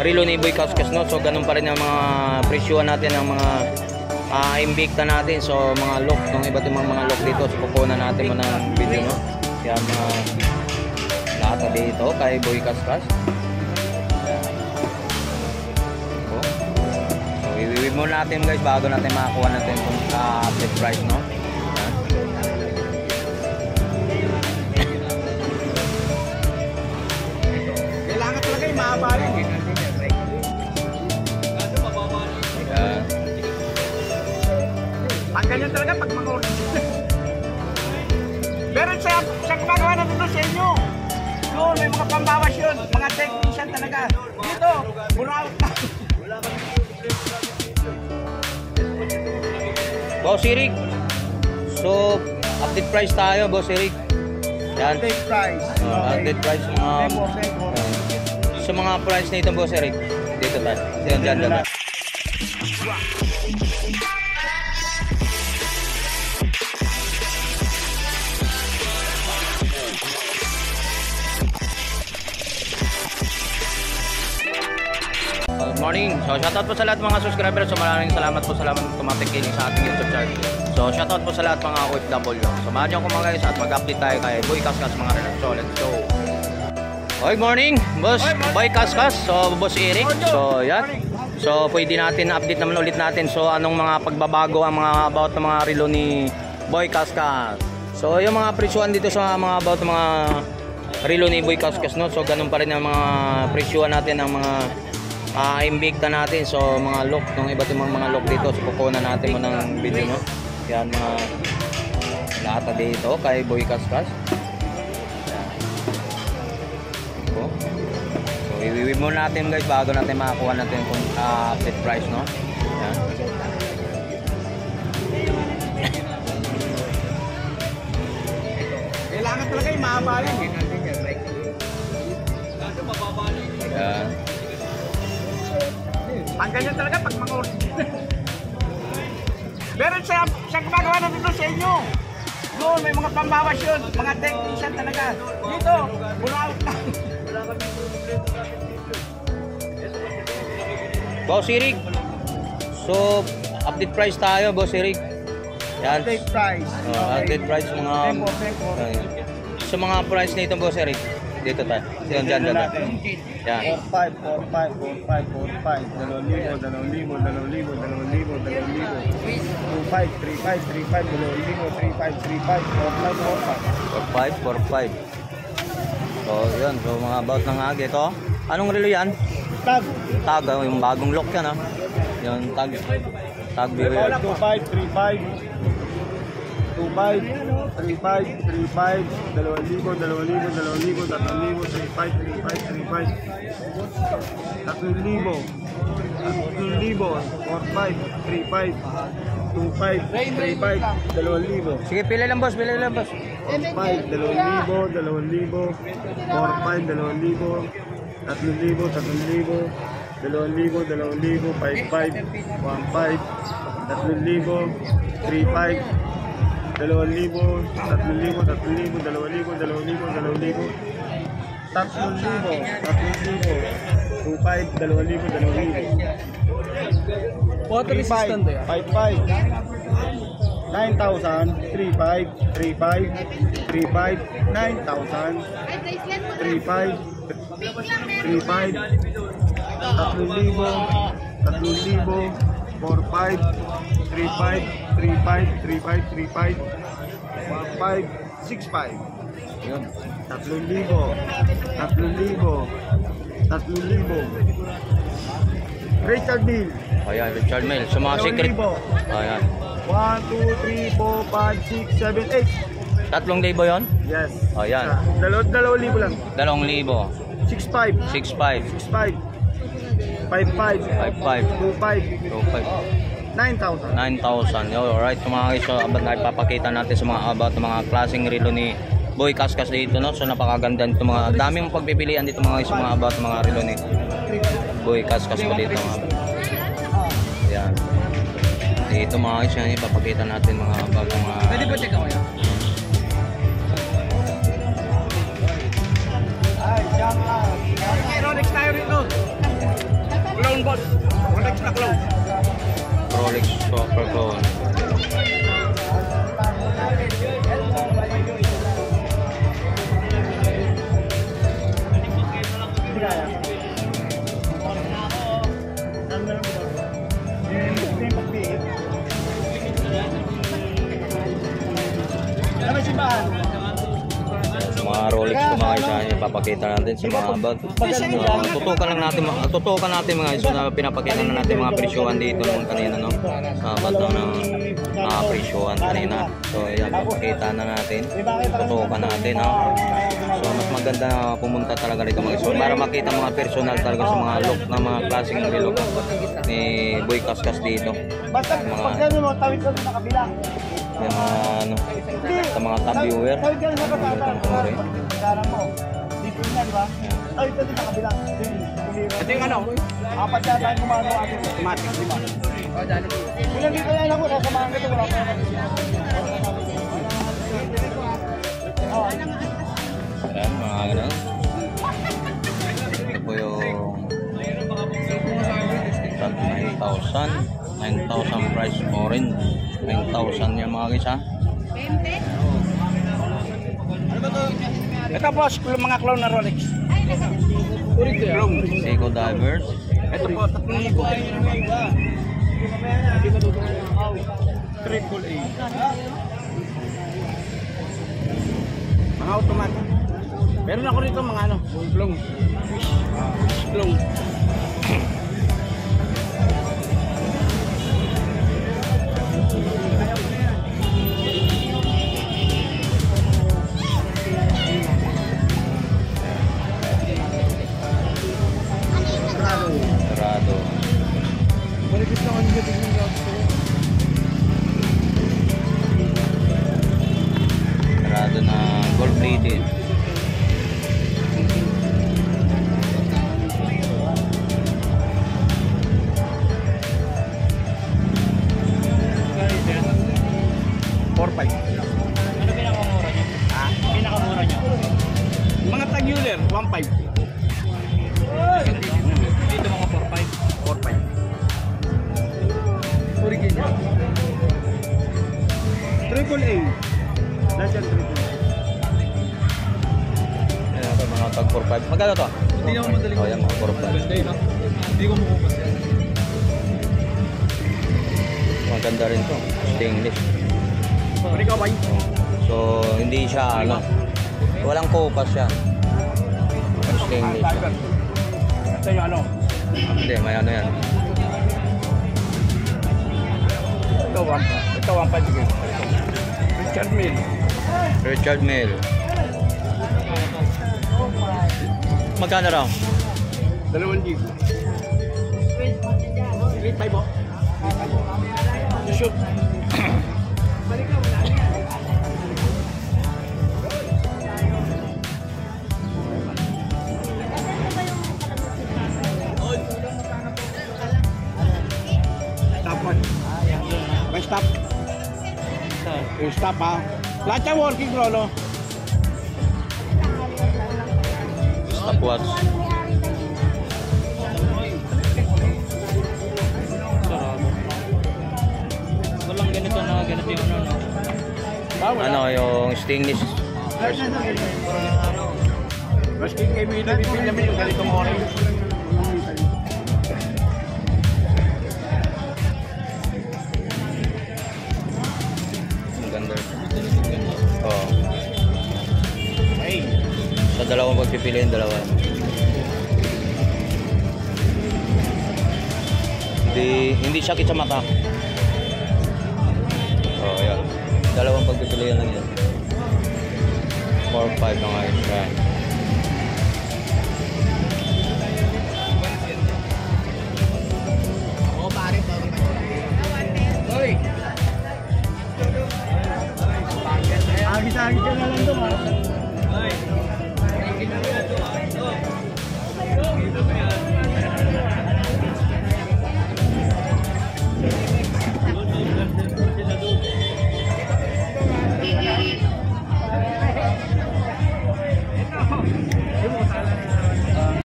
relo ni Boy Kaskas, no? So ganun pa rin ang mga presyuhan natin ng mga imbikta natin. So mga lock, ng iba't ibang mga lock dito. So kukunan natin mo ng video, no? Yan mga lata dito kay Boy Kaskas. So iwiwid muna natin guys bago natin makakuha natin kung update price, no? Kailangan talaga yung mahaba yun. Ang ganyan talaga pag mga order. Meron siya gumagawa na dito sa inyo. Doon, may mga pambawas yun. Mga technician talaga. Dito, burawat na. Boss Eric, so update price tayo, Boss Eric. Yan. Update price. Update price sa mga price nito, Boss Eric. Dito tayo. Diyan. Good morning. So shoutout po sa lahat mga subscribers. So maraming salamat po sa lahat tumatingin sa ating YouTube channel. So shoutout po sa lahat mga OFW. So samahan niyo ako mga guys at mag-update tayo kay Boy Kaskas mga relasyon. So let's go. Good morning, Boss Boy Kaskas. So Boss Eric. So yan. So pwede natin update naman ulit natin. So anong mga pagbabago ang mga about ng mga relo ni Boy Kaskas. So yung mga presyuhan dito sa mga about ng mga relo ni Boy Kaskas, no? So ganun pa rin ang mga presyuhan natin ng mga imbikta natin. So mga lock, ng iba't ibang mga lock dito. So kukunan natin mo ng video, no? Yan mga lata dito kay Boy Kaskas. So iwiwid muna natin guys bago natin makakuha natin yung update price, no? Yan. Kailangan talaga yung mahaba yun. Yan. Ang ganyan talaga pag mga order. Meron siya gumagawa na dito sa inyo. Doon, may mga pambawas yun. Mga technician talaga. Dito, burawat na. Boss Eric, so update price tayo, Boss Eric. Yan. Update price. Update price mga sa mga price nito, Boss Eric. Dito tayo. Diyan. Yan. 45, 2,500, 2,500, 3,500, 45. So yun, so mga about ng agi ito. Anong relo yan? Tag. Tag, yung bagong lock yan, ha? Yung tag beware. 2,500, 3,500, 2,500, 3,500, 2,500, 3,500, 2,000, 3,000, 3,500, 2,500. Sige, pili lang boss. 5, 2,000, 2,000, 4,500, 2,000, 3,000, 2,000, 5,500, 1,500, 3,000, 3,500, 2,000, 3,000, 2,000, 2,000, 2,000, 2,000. Water resistant yan. 5,500, 9,000, 3,500, 3,500, 3,500, 9,000, 3,500, 3,500, 3,000, 3,000, 4,500, 3,500, 3,500, 3,500, 1,500, 6,500. Yun. 3,000. Richard Mill. Ayan, Richard Mill. Sa mga secret. Ayan. 1, 2, 3, 4, 5, 6, 7, 8. 3,000 yun? Yes. Ayan. 2,000 lang. 2,000. 6,500. 6,500. 6,500. 5,500. 5,500. 2,500. 9,000. 9,000. Alright, so mga guys, so ipapakita natin sa mga about ng mga klaseng relo ni Boy Kaskas dito, no? So napakaganda nito, mga daming pagpipilian dito mga guys, mga about mga relo ni Boy Kaskas po dito, mga. Yan. Dito mga guys, yan ipapakita natin mga about mga. Pwede ba check ako yan? Ay, jump out. Rolex tayo rito. yan, boss. Rolex na clone. Rolex Super Clone. Mga Rolex ko mga isa, ipapakita natin sa mga bag. Tutukan natin mga isa na pinapakita na natin mga presyohan dito nung kanina, no? Ba't ng mga presyohan kanina. So, yan, papakita na natin. Tutukan natin, ha? So, mas maganda na pumunta talaga rito mga isa para makita mga personal talaga sa mga look na mga klaseng relo ni Boy Kaskas dito. Basta pag gano'n mo, tawid ka sa kabila. Yung mga ano, sa mga top viewer. Tawid ka sa kabila. Karang mo. Dito na, di ba? Tawid ka sa kabila. Ito yung ano? Apat na tayo kumano atin. Automatic, di ba? Ilan dito na lang ko, sasamahan ka ito. Wala pa Ayan, mga ganun. Ito po yung 9,000 price orange. 9,000 yan mga guys, ha? Ito boss, mga clone na Rolex. Seiko Divers. Ito po, 3,000. Triple A. Mga automatic. Meron ako rito mga ano, clone. Clone. Dorado. Dorado na gold plated. Ano pinakamura nyo? Ha? Pinakamura nyo? Mga tag-uler, 1.5. Dito mga 4.5. 4.5. Original. Triple A. Nasaan triple A? Ayan ito, mga tag 4.5. Magkano to? Hindi ako madaling. Oh, yan, mga 4.5. Hindi ko makupas yan. Maganda rin to. Stainless. Pwede ka ba? So, hindi siya, ano, walang kopas siya. Stainless siya. Ito yung ano? Hindi, may ano yan. Ito 1.5. Sige. Richard Mille. Richard Mille. Magkano raw? 2 gig. 3.5 mo? Shoot. May stop. Yung stop ha. Lahat yung working rolo. Stopwatch. Walang ganito na ganito yung ano, no? Ano, yung stainless. Maski kayo may nabibili namin yung ganitong orange. Maganda. Oo. Ay. Sa dalawang pagpipiliin, dalawa. Hindi sakit sa mata. Oh, yan. Dalawang pagpipilian lang yan. 4-5 na nga yun.